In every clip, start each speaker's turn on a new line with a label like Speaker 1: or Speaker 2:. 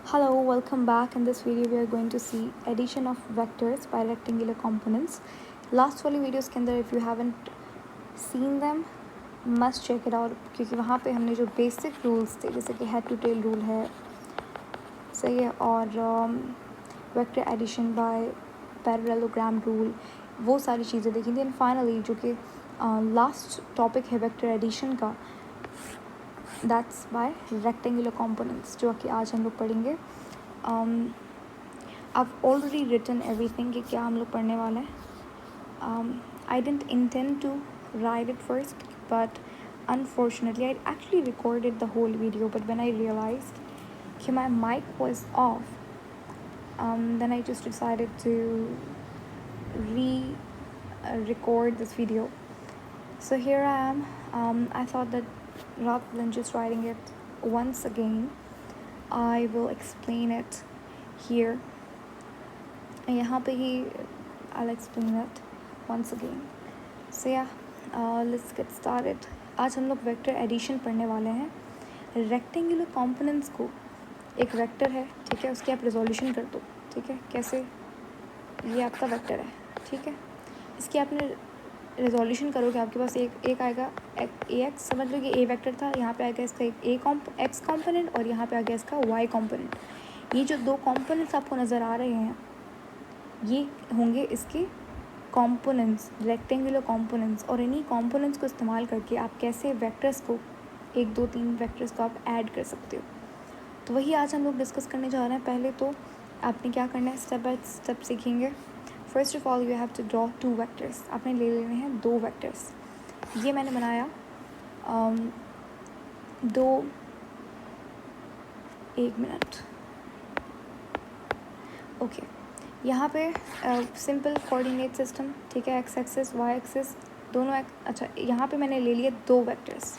Speaker 1: Hello, welcome back. In this video we are going to see addition of vectors by rectangular components. Last वाली videos के अंदर if you haven't seen them must check it out क्योंकि वहाँ पे हमने जो basic rules थे जैसे कि head to tail rule है सही है और vector addition by parallelogram rule वो सारी चीज़ें देखी थी. एंड फाइनली जो कि लास्ट टॉपिक है vector addition का दैट्स बाय रेक्टेंगुलर components जो कि आज हम लोग पढ़ेंगे. I've already written everything कि क्या हम लोग पढ़ने वाले हैं. I didn't intend to write it first but unfortunately I actually recorded the whole video, but when I realized कि my mic was off, then I just decided to record this video. So here I am. I thought that rather than just writing it once again, I will explain it here. यहाँ पे ही I'll explain it once again. So yeah, let's get started. आज हम लोग vector addition पढ़ने वाले हैं. Rectangular components को एक वेक्टर है, ठीक है, उसकी आप रिजोल्यूशन कर दो, ठीक है. कैसे? ये आपका वेक्टर है, ठीक है. इसकी आपने रिजोल्यूशन करोगे आपके पास एक आएगा ए एक्स. समझ लो कि ए वेक्टर था, यहाँ पे आएगा इसका एक एक्स कॉम्पोनेंट और यहाँ पे आ गया इसका वाई कॉम्पोनेंट. ये जो दो कॉम्पोनेंट्स आपको नज़र आ रहे हैं ये होंगे इसके कॉम्पोनेंट्स, रेक्टेंगुलर कॉम्पोनेंट्स. और इन्हीं कॉम्पोनेंट्स को इस्तेमाल करके आप कैसे वेक्टर्स को 1 2 3 वेक्टर्स को आप ऐड कर सकते हो. तो वही आज हम लोग डिस्कस करने जा रहे हैं. पहले तो आपने क्या करना है, स्टेप बाय स्टेप सीखेंगे. First of all you have to draw 2 vectors. आपने ले लेने हैं 2 वेक्टर्स. ये मैंने बनाया 1 मिनट. ओके, यहाँ पे सिंपल कोऑर्डिनेट सिस्टम, ठीक है. एक्स एक्सिस वाई एक्सिस दोनों अच्छा यहाँ पे मैंने ले लिए 2 वेक्टर्स,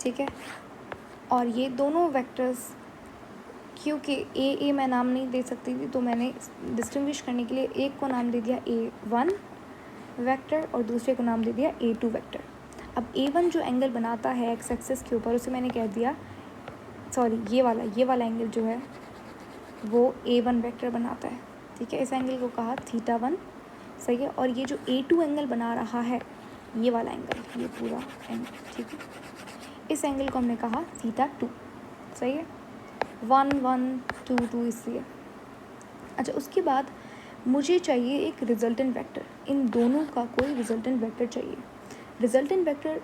Speaker 1: ठीक है. और ये दोनों वेक्टर्स क्योंकि ए मैं नाम नहीं दे सकती थी तो मैंने डिस्टिंग्विश करने के लिए एक को नाम दे दिया A1 वेक्टर और दूसरे को नाम दे दिया A2 वेक्टर. अब A1 जो एंगल बनाता है एक्स एक्सिस के ऊपर उसे मैंने कह दिया, सॉरी ये वाला एंगल जो है वो A1 वेक्टर बनाता है, ठीक है. इस एंगल को कहा θ1, सही है. और ये जो A2 एंगल बना रहा है ये वाला एंगल, ये पूरा एंगल, ठीक है, इस एंगल को हमने कहा θ2, सही है. 1 1 2 2 इसलिए. अच्छा, उसके बाद मुझे चाहिए एक रिजल्टेंट वेक्टर. इन दोनों का कोई रिजल्टेंट वेक्टर चाहिए. रिजल्टेंट वेक्टर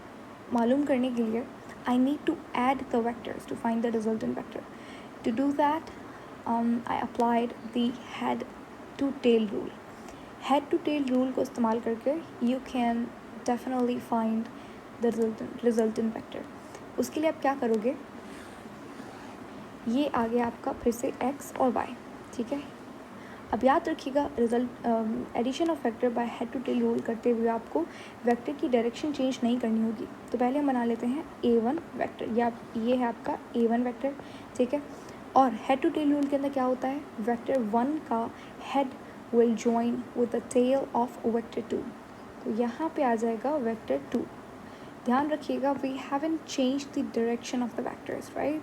Speaker 1: मालूम करने के लिए I need to add the vectors to find the resultant vector. To do that I applied the head to tail rule. Head to tail rule को इस्तेमाल करके you can definitely find the resultant vector. उसके लिए आप क्या करोगे, ये आ गया आपका फिर से x और y, ठीक है. अब याद रखिएगा addition of vector by head to tail rule करते हुए आपको वेक्टर की डायरेक्शन चेंज नहीं करनी होगी. तो पहले हम बना लेते हैं A1 वेक्टर. ये है आपका A1 वेक्टर, ठीक है. और हेड टू टेल रूल के अंदर क्या होता है, वेक्टर 1 का head will join with the tail of vector 2. तो यहाँ पे आ जाएगा वेक्टर 2. ध्यान रखिएगा we haven't change the direction of the vectors, right.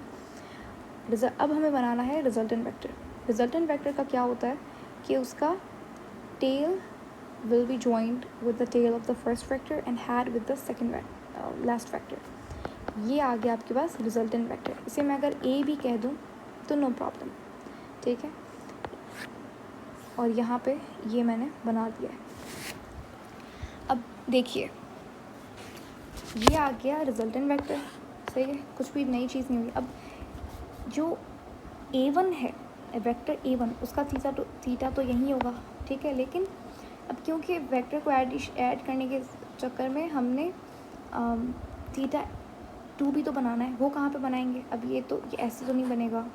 Speaker 1: अब हमें बनाना है रिजल्टेंट वेक्टर. रिजल्टेंट वेक्टर का क्या होता है कि उसका tail will be joined with the tail of the first vector and head with the second last vector. ये आ गया आपके पास रिजल्टेंट वेक्टर. इसे मैं अगर ए भी कह दूँ तो नो प्रॉब्लम, ठीक है. और यहाँ पे ये मैंने बना दिया है. अब देखिए ये आ गया रिजल्टेंट वेक्टर, सही है, कुछ भी नई चीज़ नहीं हुई. अब जो A1 है वेक्टर A1 उसका थीटा तो यही होगा, ठीक है. लेकिन अब क्योंकि वेक्टर को ऐड करने के चक्कर में हमने θ2 भी तो बनाना है, वो कहाँ पे बनाएंगे. अब ये ऐसे तो नहीं बनेगा,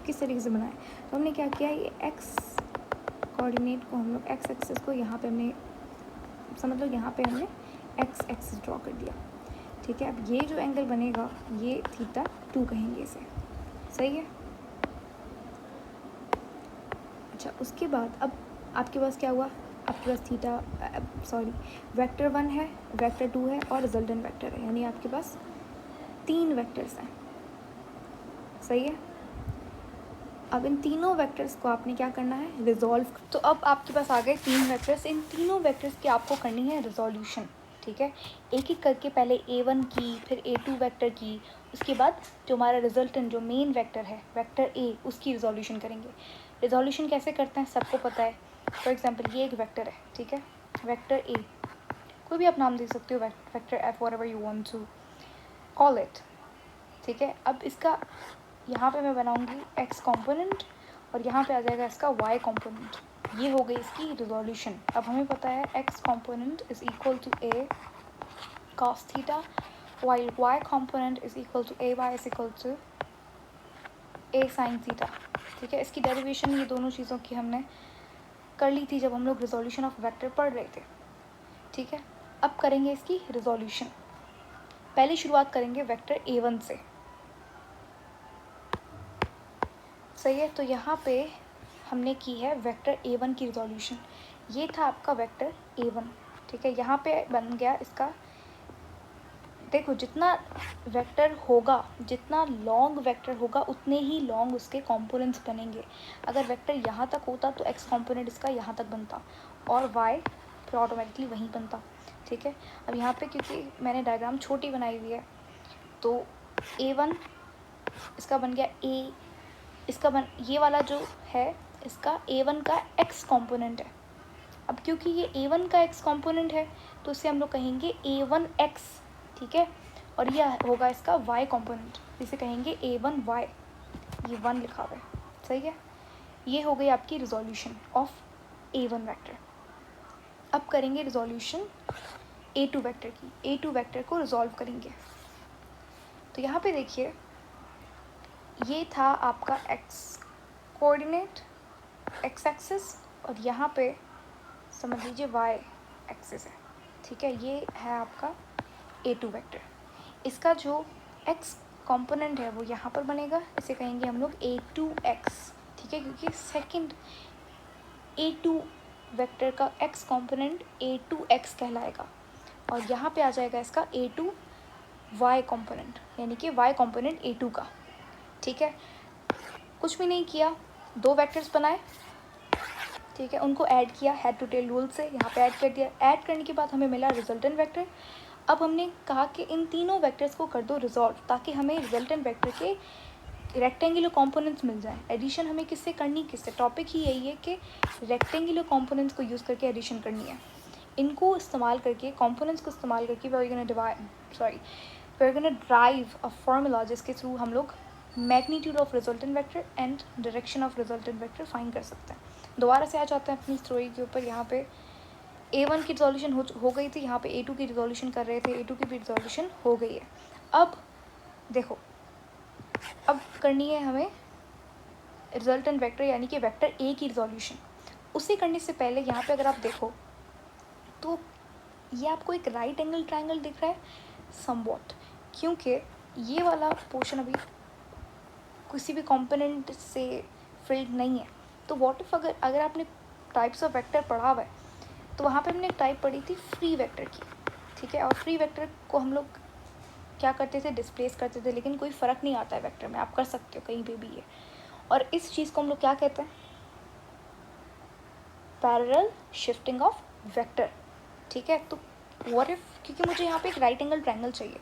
Speaker 1: किस तरीके से बनाए. तो हमने क्या किया, ये एक्स कोऑर्डिनेट को हम लोग एक्स एक्सिस को यहाँ पे हमने समझ लो यहाँ पे हमने एक्स एक्सिस ड्रॉ कर दिया, ठीक है. अब ये जो एंगल बनेगा ये θ2 कहेंगे इसे, सही है. अच्छा, उसके बाद अब आपके पास क्या हुआ, आपके पास वेक्टर 1 है, वेक्टर 2 है और रिजल्टेंट वेक्टर है. यानी आपके पास 3 वेक्टर्स हैं, सही है. अब इन तीनों वेक्टर्स को आपने क्या करना है, रिजॉल्व। तो अब आपके पास आ गए 3 वेक्टर्स। इन तीनों वेक्टर्स की आपको करनी है रिजोल्यूशन, ठीक है। एक एक करके पहले A1 की, फिर A2 वेक्टर की, उसके बाद जो हमारा रिजल्टेंट जो मेन वेक्टर है वेक्टर A, उसकी रिजोल्यूशन करेंगे। रिजोल्यूशन कैसे करते हैं सबको पता है। फॉर एग्जाम्पल ये एक वेक्टर है, ठीक है, वेक्टर A, कोई भी आप नाम दे सकते हो, vector F, whatever you want to call it, ठीक है। अब इसका यहाँ पे मैं बनाऊँगी x कॉम्पोनेंट और यहाँ पे आ जाएगा इसका y कॉम्पोनेंट। ये हो गई इसकी रिजोल्यूशन। अब हमें पता है x component is equal to a cos theta, while y component is equal to ay is equal to a sin theta, ठीक है। इसकी डेरिवेशन ये दोनों चीज़ों की हमने कर ली थी जब हम लोग रिजोल्यूशन ऑफ वेक्टर पढ़ रहे थे, ठीक है। अब करेंगे इसकी रिजोल्यूशन। पहले शुरुआत करेंगे वेक्टर A1 से, सही है। तो यहाँ पे हमने की है वेक्टर A1 की रिजोल्यूशन। ये था आपका वेक्टर A1, ठीक है। यहाँ पे बन गया इसका, देखो जितना वेक्टर होगा, जितना लॉन्ग वेक्टर होगा उतने ही लॉन्ग उसके कंपोनेंट्स बनेंगे। अगर वेक्टर यहाँ तक होता तो x कंपोनेंट इसका यहाँ तक बनता और y फिर ऑटोमेटिकली वहीं बनता, ठीक है। अब यहाँ पे क्योंकि मैंने डायग्राम छोटी बनाई हुई है तो A1 इसका बन गया A, इसका ये वाला जो है इसका A1 का x कंपोनेंट है। अब क्योंकि ये A1 का x कंपोनेंट है तो इसे हम लोग कहेंगे A1x, ठीक है। और यह होगा इसका y कंपोनेंट, इसे कहेंगे A1y, ये 1 लिखा हुआ है, सही है। ये हो गई आपकी रिजोल्यूशन ऑफ A1 वेक्टर। अब करेंगे रिजोल्यूशन A2 वेक्टर की। A2 वेक्टर को रिजॉल्व करेंगे। तो यहाँ पे देखिए ये था आपका x कोऑर्डिनेट, x एक्सिस, और यहाँ पे समझ लीजिए y एक्सिस है, ठीक है। ये है आपका A2 वेक्टर। इसका जो x कंपोनेंट है वो यहाँ पर बनेगा, इसे कहेंगे हम लोग A2x, ठीक है, क्योंकि सेकंड A2 वेक्टर का x कंपोनेंट A2x कहलाएगा। और यहाँ पे आ जाएगा इसका A2y कंपोनेंट, यानी कि y कंपोनेंट A2 का, ठीक है। कुछ भी नहीं किया, 2 वेक्टर्स बनाए, ठीक है, उनको ऐड किया हेड टू टेल रूल से, यहाँ पे ऐड कर दिया। ऐड करने के बाद हमें मिला रिजल्टेंट वेक्टर। अब हमने कहा कि इन तीनों वेक्टर्स को कर दो रिजॉल्व, ताकि हमें रिजल्टेंट वेक्टर के रेक्टेंगुलर कंपोनेंट्स मिल जाएं। एडिशन हमें किससे करनी, किससे, टॉपिक ही यही है कि रेक्टेंगुलर कंपोनेंट्स को यूज़ करके एडिशन करनी है। इनको इस्तेमाल करके, कंपोनेंट्स को इस्तेमाल करके we are gonna derive a formula जिसके थ्रू हम लोग magnitude of resultant vector and direction of resultant vector find कर सकते हैं। दोबारा से आ जाते हैं अपनी स्टोरी के ऊपर। यहाँ पे A1 की रिजोल्यूशन हो गई थी, यहाँ पे A2 की रिजोल्यूशन कर रहे थे, A2 की भी रिजोल्यूशन हो गई है। अब देखो, अब करनी है हमें रिजल्टेंट वेक्टर यानी कि वेक्टर A की रिजोल्यूशन। उसे करने से पहले यहाँ पे अगर आप देखो तो ये आपको एक राइट एंगल ट्रायंगल दिख रहा है समवॉट, क्योंकि ये वाला पोर्शन अभी किसी भी कंपोनेंट से फिल्ड नहीं है। तो व्हाट इफ अगर आपने टाइप्स ऑफ वेक्टर पढ़ा हुआ है तो वहाँ पे हमने एक टाइप पढ़ी थी फ्री वेक्टर की, ठीक है। और फ्री वेक्टर को हम लोग क्या करते थे, डिस्प्लेस करते थे, लेकिन कोई फ़र्क नहीं आता है वेक्टर में, आप कर सकते हो कहीं पे भी है। और इस चीज़ को हम लोग क्या कहते हैं, पैरेलल शिफ्टिंग ऑफ वेक्टर, ठीक है। तो व्हाट इफ, क्योंकि मुझे यहाँ पे एक राइट एंगल ट्रायंगल चाहिए,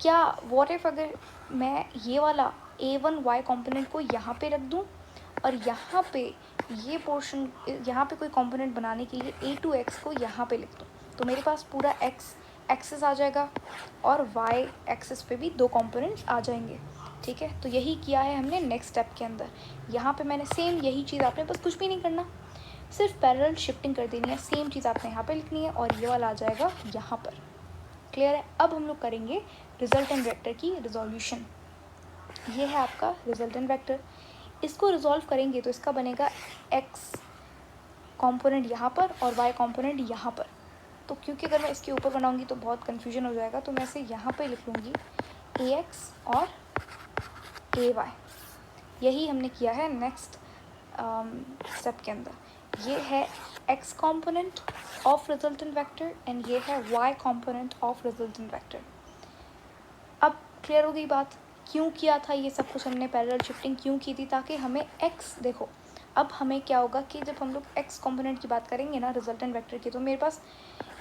Speaker 1: क्या व्हाट इफ अगर मैं ये वाला A1y कंपोनेंट को यहाँ पे रख दूँ और यहाँ पे ये पोर्शन, यहाँ पे कोई कंपोनेंट बनाने के लिए A2x को यहाँ पे लिख दूँ, तो मेरे पास पूरा x एक्सिस आ जाएगा और y एक्सिस पे भी 2 कंपोनेंट्स आ जाएंगे, ठीक है। तो यही किया है हमने नेक्स्ट स्टेप के अंदर। यहाँ पे मैंने सेम यही चीज़, आपने बस कुछ भी नहीं करना, सिर्फ पैरेलल शिफ्टिंग कर देनी है। सेम चीज़ आपने यहाँ पे लिखनी है और ये वाला आ जाएगा यहाँ पर। क्लियर है। अब हम लोग करेंगे रिजल्टेंट वेक्टर की रिजोल्यूशन। ये है आपका रिजल्टेंट वेक्टर। इसको रिजॉल्व करेंगे तो इसका बनेगा x कंपोनेंट यहाँ पर और y कंपोनेंट यहाँ पर। तो क्योंकि अगर मैं इसके ऊपर बनाऊंगी तो बहुत कन्फ्यूजन हो जाएगा, तो मैं इसे यहाँ पे लिख लूँगी ax और ay। यही हमने किया है नेक्स्ट स्टेप के अंदर। ये है x component of resultant vector and ये है y component of resultant vector. अब क्लियर हो गई बात। क्यों किया था ये सब कुछ, हमने पैरेलल शिफ्टिंग क्यों की थी, ताकि हमें एक्स, देखो अब हमें क्या होगा कि जब हम लोग एक्स कॉम्पोनेंट की बात करेंगे ना रिजल्टेंट वेक्टर की, तो मेरे पास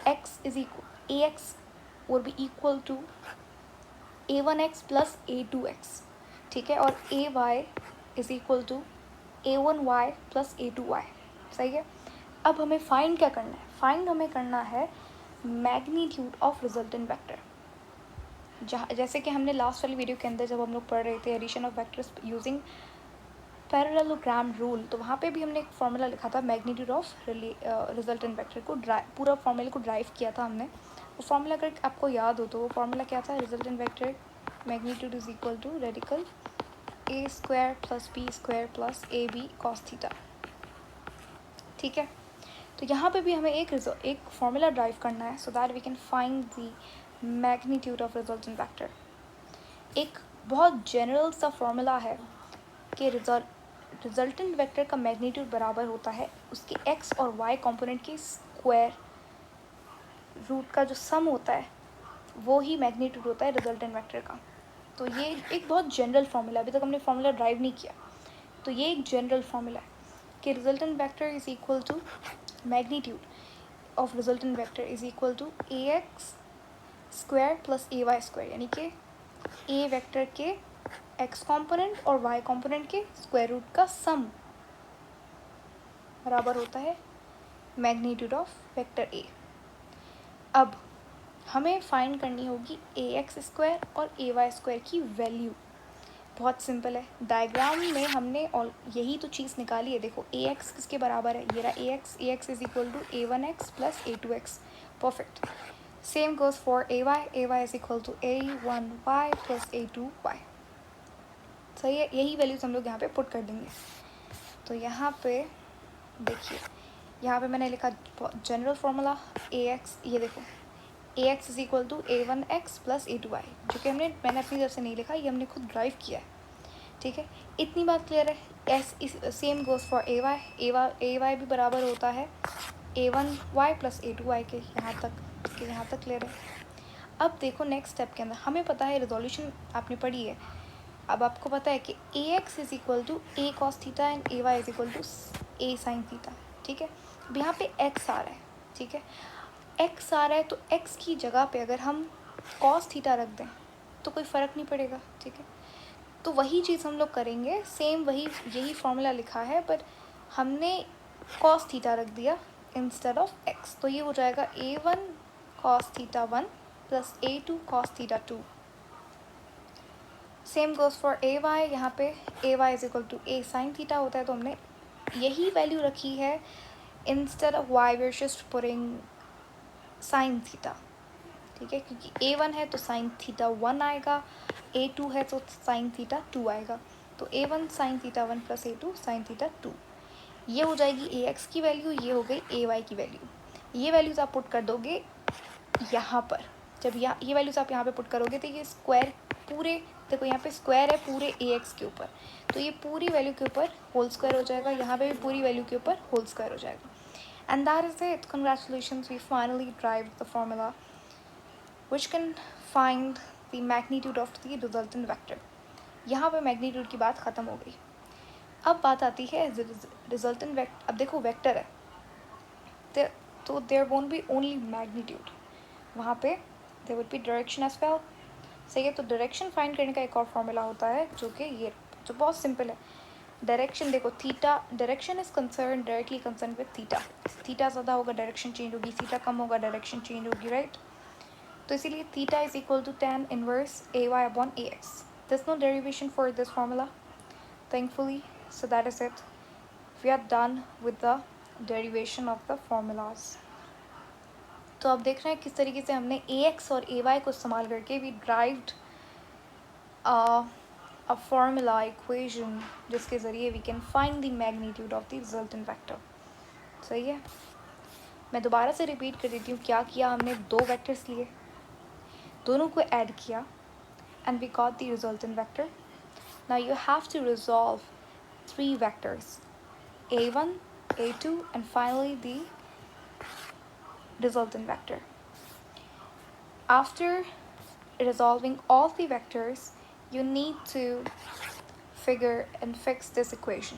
Speaker 1: X is equal A X और B equal to a1x plus a2x, ठीक है, और A Y is equal to a1y plus a2y, सही है। अब हमें फाइंड क्या करना है, फाइंड हमें करना है मैग्नीट्यूड ऑफ रिजल्टेंट वेक्टर। जहाँ जैसे कि हमने लास्ट वाली वीडियो के अंदर जब हम लोग पढ़ रहे थे addition of vectors using parallelogram rule, तो वहाँ पे भी हमने एक फार्मूला लिखा था मैग्नीट्यूड ऑफ रिजल्टेंट वेक्टर को, पूरा फार्मूले को ड्राइव किया था हमने। वो फार्मूला अगर आपको याद हो तो वो फार्मूला क्या था, resultant vector magnitude is equal to radical a square plus b square plus a b cos theta, ठीक है। तो यहाँ पे भी हमें एक फार्मूला ड्राइव करना है so that we can find the magnitude of resultant vector. एक बहुत जनरल सा फार्मूला है कि रिजल्टेंट वेक्टर का मैग्नीट्यूड बराबर होता है उसके एक्स और वाई कंपोनेंट के स्क्वायर रूट का जो सम होता है, वो ही मैग्नीट्यूड होता है रिजल्टेंट वेक्टर का। तो ये एक बहुत जनरल फार्मूला है, अभी तक हमने फार्मूला ड्राइव नहीं किया, तो ये एक जनरल फार्मूला है कि resultant vector is equal to magnitude of resultant vector is equal to a x square plus a y square, यानी कि ए वेक्टर के एक्स कंपोनेंट और वाई कंपोनेंट के स्क्वायर रूट का सम बराबर होता है मैग्नीट्यूड ऑफ वेक्टर ए। अब हमें फाइंड करनी होगी ए एक्स स्क्वायर और ए वाई स्क्वायर की वैल्यू। बहुत सिंपल है, डायग्राम में हमने और यही तो चीज़ निकाली है। देखो ए एक्स किसके बराबर है, ये रहा A X is equal to a1x plus a2x, perfect. Same goes for A Y is equal to a1y plus a2y, सही है। यही वैल्यूज हम लोग यहाँ पे पुट कर देंगे। तो यहाँ पे देखिए, यहाँ पे मैंने लिखा जनरल फार्मूला ए एक्स, ये देखो A X is equal to a1x plus a2y, जो कि मैंने अपनी तरफ से नहीं लिखा, ये हमने खुद ड्राइव किया है, ठीक है। इतनी बात क्लियर है। Same goes for A y भी बराबर होता है a1y प्लस a2y के, यहाँ तक क्लियर है। अब देखो नेक्स्ट स्टेप के अंदर हमें पता है, रिजोल्यूशन आपने पढ़ी है, अब आपको पता है कि A X is equal to A cos theta and A Y is equal to A sine theta, ठीक है। अब यहाँ पे एक्स आ रहा है, ठीक है, एक्स आ रहा है, तो एक्स की जगह पे अगर हम कॉस थीटा रख दें तो कोई फ़र्क नहीं पड़ेगा, ठीक है। तो वही चीज़ हम लोग करेंगे, सेम वही यही फॉर्मूला लिखा है, बट हमने कॉस थीटा रख दिया इंस्टेड ऑफ एक्स, तो ये हो जाएगा a1 cos theta 1 plus a2 cos theta 2। Same goes for A Y, यहाँ पे A Y is equal to A sine theta होता है, तो हमने यही वैल्यू रखी है instead of Y we are just putting sine theta, ठीक है, क्योंकि a1 है तो साइन थीटा 1 आएगा, a2 है तो साइन थीटा 2 आएगा, तो a1 sine theta 1 plus a2 sine theta 2, ये हो जाएगी ax की वैल्यू, ये हो गई ay की वैल्यू। ये वैल्यूज़ आप पुट कर दोगे यहाँ पर, जब ये वैल्यूज़ आप यहाँ पे पुट करोगे तो ये स्क्वायर पूरे, देखो यहाँ पे स्क्वायर है पूरे ax के ऊपर, तो ये पूरी वैल्यू के ऊपर होल स्क्वायर हो जाएगा, यहाँ पे भी पूरी वैल्यू के ऊपर होल स्क्वायर हो जाएगा। And that is it. Congratulations, we finally derived the formula which can find the magnitude of the resultant vector. यहाँ पे मैग्नीट्यूड की बात ख़त्म हो गई। अब बात आती है रिजल्टेंट वेक्टर। अब देखो वेक्टर है तो there won't be only magnitude, वहाँ पे there would be direction as well, सही है। तो डायरेक्शन फाइंड करने का एक और फॉर्मूला होता है जो कि ये, जो बहुत सिंपल है। डायरेक्शन देखो, theta, direction is concern directly concern with theta, theta ज़्यादा होगा डायरेक्शन चेंज होगी, थीटा कम होगा डायरेक्शन चेंज होगी, राइट। तो इसीलिए theta is equal to tan inverse a y upon a x. This no derivation for this formula thankfully, so that is it, we are done with the derivation of the formulas. तो अब देख रहे हैं किस तरीके से हमने ए X और ए वाई को इस्तेमाल करके we derived a formula equation जिसके ज़रिए we can find the magnitude of the resultant vector, सही है। मैं दोबारा से रिपीट कर देती हूँ, क्या किया हमने, दो वेक्टर्स लिए, दोनों को ऐड किया and we got the resultant vector. Now you have to resolve three vectors, a1, a2 and finally the resultant vector. After resolving all the vectors, you need to figure and fix this equation.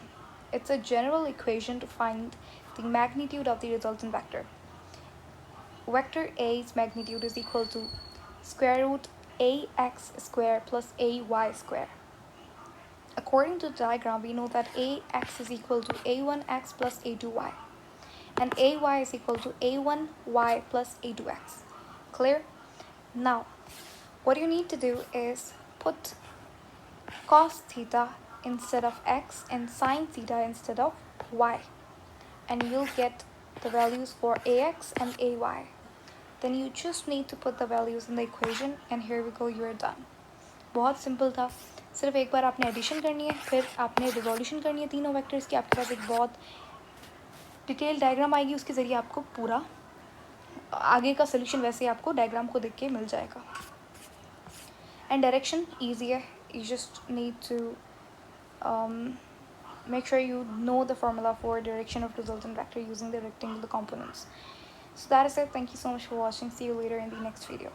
Speaker 1: It's a general equation to find the magnitude of the resultant vector. Vector A's magnitude is equal to square root ax square plus ay square. According to the diagram, we know that ax is equal to a1x plus a2y, and ay is equal to a1y plus a2x. Clear? Now, what you need to do is put cos theta instead of x and sine theta instead of y, and you'll get the values for ax and ay. Then you just need to put the values in the equation, and here we go, you are done. बहुत simple था, सिर्फ एक बार आपने addition करनी है, फिर आपने revolution करनी है तीनों वेक्टर्स की, आपके पास एक बहुत डिटेल डायग्राम आएगी, उसके ज़रिए आपको पूरा आगे का सोल्यूशन वैसे ही आपको डायग्राम को देख के मिल जाएगा. एंड डायरेक्शन ईजी है, you just need to make sure you know the formula for direction of resultant vector using the rectangular components. So that is it. Thank you so much for watching. See you later in the next video.